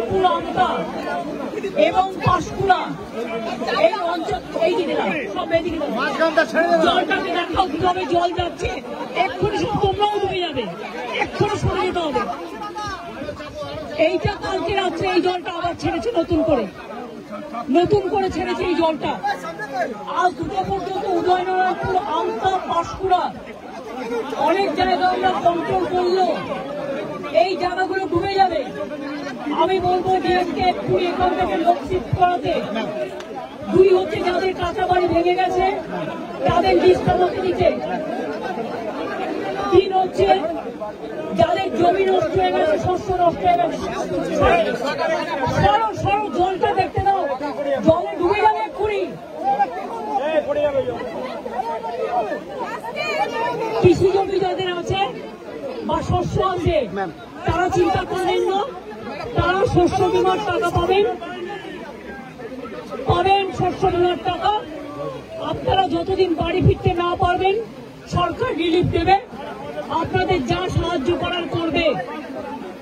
রংপুর আমতা এবং পাঁশকুড়া এই অঞ্চল এই দিকে সব এদিকে জলটাকে দেখাও কিভাবে জল যাচ্ছে। এক্ষুনি সব তোমরাও ডুবে যাবে, এক্ষুনি সরে যেতে হবে। এইটা কালকে রাত্রে এই জলটা আবার ছেড়েছে নতুন করে ছেড়েছে এই জলটা। আজ দুটো পর্যন্ত উদয়নারায়ণপুর আমতা পাঁশকুড়া অনেক জায়গা আমরা কন্ট্রোল করলো, এই জায়গাগুলো ডুবে যাবে। আমি বলবো ডিএমকে এক্ষুনি এখান থেকে লোক শিফট করাতে। দুই হচ্ছে যাদের কাঁচা বাড়ি ভেঙে গেছে তাদের লিস্ট আমাকে দিতে। তিন হচ্ছে যাদের জমি নষ্ট হয়ে গেছে, শস্য নষ্ট হয়ে গেছে, সরো জলটা দেখতে দাও, জলে ডুবে যাবে এক্ষুনি। কৃষি জমি যাদের আছে বা শস্য আছে তারা চিন্তা করবেন না, তারা শস্য বীমার টাকা পাবেন শস্য বীমার টাকা। আপনারা যতদিন বাড়ি ফিরতে না পারবেন সরকার রিলিফ দেবে, আপনাদের যা সাহায্য করার করবে।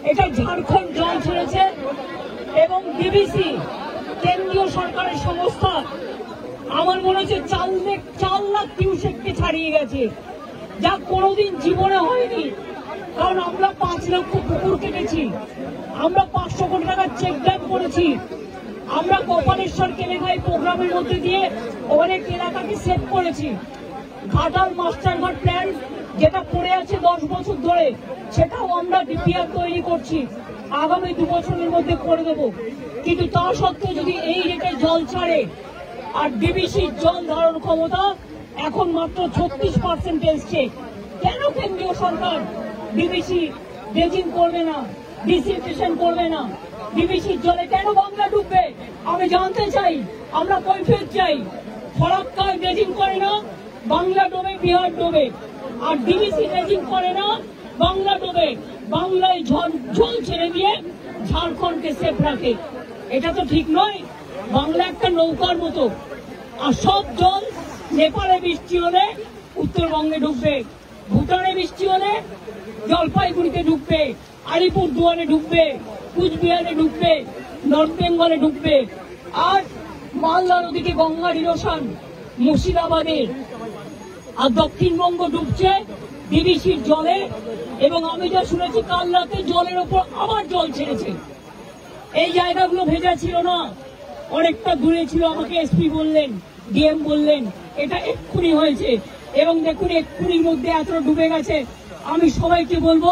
এটা ঝাড়খণ্ড জল ছেড়েছে এবং ডিবিসি কেন্দ্রীয় সরকারের সংস্থা আমার মনে হচ্ছে 4 লাখ কিউসেককে ছাড়িয়ে গেছে, যা কোনোদিন জীবনে হয়নি। কারণ আমরা 5 লক্ষ পুকুর কেটেছি, আমরা 500 কোটি টাকার চেক ড্যাম করেছি, আমরা কপালেশ্বর কেলেঙ্গাই প্রোগ্রামের মধ্যে দিয়ে অনেক এলাকাকে সেভ করেছি। ঘাটাল মাস্টারঘাট প্ল্যান যেটা পড়ে আছে 10 বছর ধরে, সেটাও আমরা ডিপিআর তৈরি করছি, আগামী 2 বছরের মধ্যে করে দেব। কিন্তু তা সত্ত্বেও যদি এই রেটে জল ছাড়ে আর ডিবিসির জল ধারণ ক্ষমতা এখন মাত্র 36% এসছে, কেন কেন্দ্রীয় সরকার ডিবিসি ড্রেজিং করবে না, ডিসিলটেশন করবে না? ডিবিসির জলে কেন বাংলা ডুববে আমি জানতে চাই, আমরা কৈফিয়ত চাই। ফরাক্কায় ড্রেজিং করে না, বাংলা ডোবে, বিহার ডোবে। আর ডিবিসি ড্রেজিং করে না, বাংলা ডোবে। বাংলায় জল ছেড়ে দিয়ে ঝাড়খণ্ডকে সেফ রাখে, এটা তো ঠিক নয়। বাংলা একটা নৌকার মতো, আর সব জল নেপালে বৃষ্টি হলে উত্তরবঙ্গে ঢুকবে, ভুটানে বৃষ্টি হলে জলপাইগুড়িতে ঢুকবে, আলিপুরদুয়ারে ঢুকবে, কুচবিহারে ঢুকবে, নর্থ বেঙ্গলে ঢুকবে। আর মালদার ওদিকে গঙ্গার ইরোশন মুর্শিদাবাদে, আর দক্ষিণবঙ্গ ডুবছে ডিবিসির জলে। এবং আমি যা শুনেছি কাল রাতে জলের ওপর আবার জল ছেড়েছে। এই জায়গাগুলো ভেজা ছিল না, অনেকটা দূরে ছিল, আমাকে এসপি বললেন, ডিএম বললেন এটা এক্ষুনি হয়েছে। এবং দেখুন এক্ষুনির মধ্যে এতটা ডুবে গেছে। আমি সবাইকে বলবো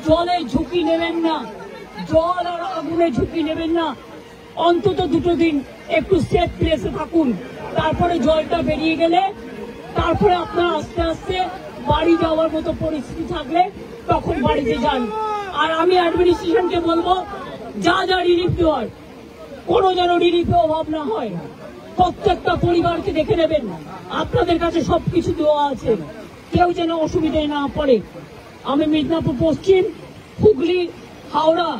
জলে ঝুঁকি নেবেন না, জল আর আগুনে ঝুঁকি নেবেন না। অন্তত 2 দিন একটু সেফ প্লেসে থাকুন, তারপরে জলটা বেরিয়ে গেলে তারপরে আপনারা আস্তে আস্তে বাড়ি যাওয়ার মতো পরিস্থিতি থাকলে তখন বাড়িতে যান। আর আমি অ্যাডমিনিস্ট্রেশনকে বলবো যা রিলিফ দেওয়ার কোনো যেন রিলিফে অভাব না হয়। প্রত্যেকটা পরিবারকে দেখে নেবেন, আপনাদের কাছে সবকিছু দেওয়া আছে, কেউ যেন অসুবিধায় না পড়ে। আমি মিদনাপুর পশ্চিম, হুগলি, হাওড়া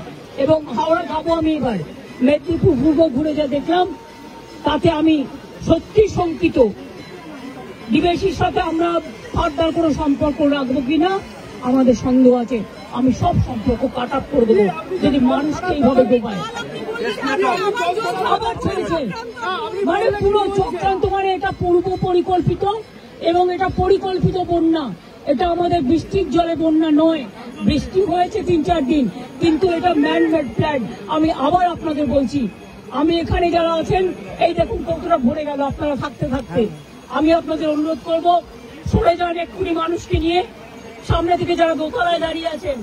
এবং হাওড়া যাবো আমি এবার, মেদিনীপুর পূর্ব ঘুরে যা দেখলাম তাতে আমি সত্যি শঙ্কিত। ডিবিসির সাথে আমরা ফার্দার কোনো সম্পর্ক রাখবো কিনা আমাদের সন্দেহ আছে। আমি সব সম্পর্ক কাট আপ করে দেবো যদি মানুষকে এইভাবে ডোবায়। আবার ছেড়েছে মানে পুরো চক্রান্ত, মানে এটা পূর্ব পরিকল্পিত এবং এটা পরিকল্পিত বন্যা। এটা আমাদের বৃষ্টির জলে বন্যা নয়, বৃষ্টি হয়েছে 3-4 দিন, কিন্তু এটা ম্যান মেড প্ল্যান। আমি আবার আপনাদের বলছি, আমি এখানে যারা আছেন এই দেখুন কতটা ভরে গেল আপনারা থাকতে থাকতে। আমি আপনাদের অনুরোধ করব সরে যান এক্ষুনি মানুষকে নিয়ে। সামনে থেকে যারা দোতলায় দাঁড়িয়ে আছেন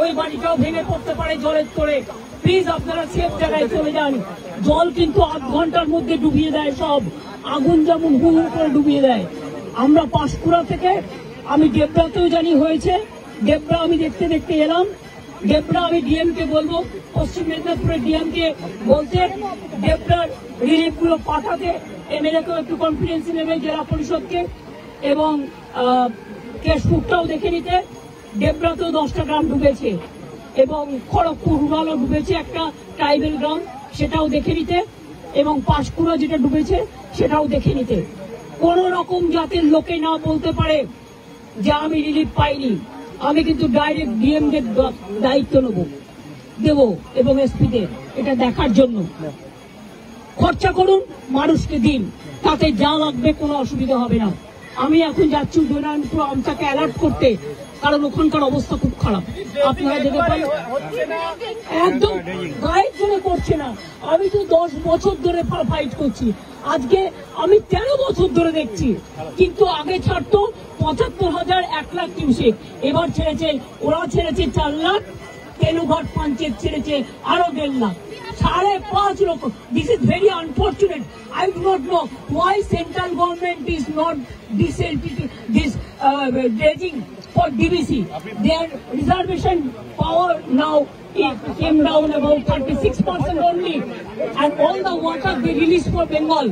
ওই বাড়িটাও ভেঙে পড়তে পারে জলের তোড়ে, প্লিজ আপনারা সেফ জায়গায় চলে যান। জল কিন্তু 8 ঘন্টার মধ্যে ডুবিয়ে দেয় সব, আগুন যেমন হু হু করে ডুবিয়ে দেয়। আমরা পাঁশকুড়া থেকে আমি ডেবরাতেও জানি হয়েছে, ডেবরা আমি দেখতে দেখতে এলাম। ডেবরা আমি ডিএমকে বলবো, পশ্চিম মেদিনীপুরের ডিএমকে বলতে ডেবরার রিলিফ গুলো পাঠাতে, এমএলএকেও একটু কনফিডেন্স নেবে, জেলা পরিষদকে, এবং কেশপুরটাও দেখে নিতে। ডেবরাতেও 10টা গ্রাম ডুবেছে এবং খড়গপুর রুরালও ডুবেছে, একটা ট্রাইবেল গ্রাম, সেটাও দেখে নিতে। এবং পাঁশকুড়া যেটা ডুবেছে সেটাও দেখে নিতে। কোন রকম জাতের লোকে না বলতে পারে যে আমি রিলিফ পাইনি। আমি কিন্তু ডাইরেক্ট ডিএম দের দায়িত্ব নেব। দেব এবং এসপিদের এটা দেখার জন্য। খরচা করুন, মানুষকে দিন, তাতে যা লাগবে কোনো অসুবিধা হবে না। আমি এখন যাচ্ছি উদয়নারায়ণপুর আমটাকে অ্যালার্ট করতে, কারণ ওখানকার অবস্থা খুব খারাপ। আপনারা যেতে পারেন, একদম গায়ের জন্য করছে না। আমি তো 10 বছর ধরে ফাইট করছি, আজকে আমি 13 বছর ধরে দেখছি। কিন্তু আগে ছাড়তো 75,000, 1 লাখ কিউসেক, এবার ছেড়েছে, ওরা ছেড়েছে 4 লাখ, তেনুঘাট পঞ্চায়েত ছেড়েছে আরো 1.5 লাখ, 5.5 লক্ষ। This is very unfortunate. I do not know why central government is not this dredging for DBC. Their reservation power now it came down about 36% only, and all the water they release for Bengal.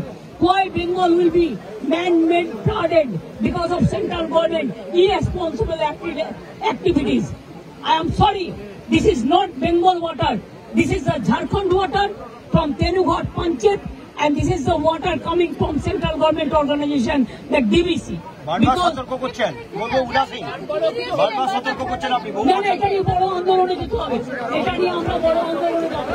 Why Bengal will be man-made flooded because of central government irresponsible activities? I am sorry, this is not Bengal water. This is the Jharkhand water from Tenughat Panchayat, and this is the water coming from central government organization, the DBC. এটা নিয়ে বড় আন্দোলনে যেতে হবে, এটা নিয়ে আমরা বড় আন্দোলনে যাব।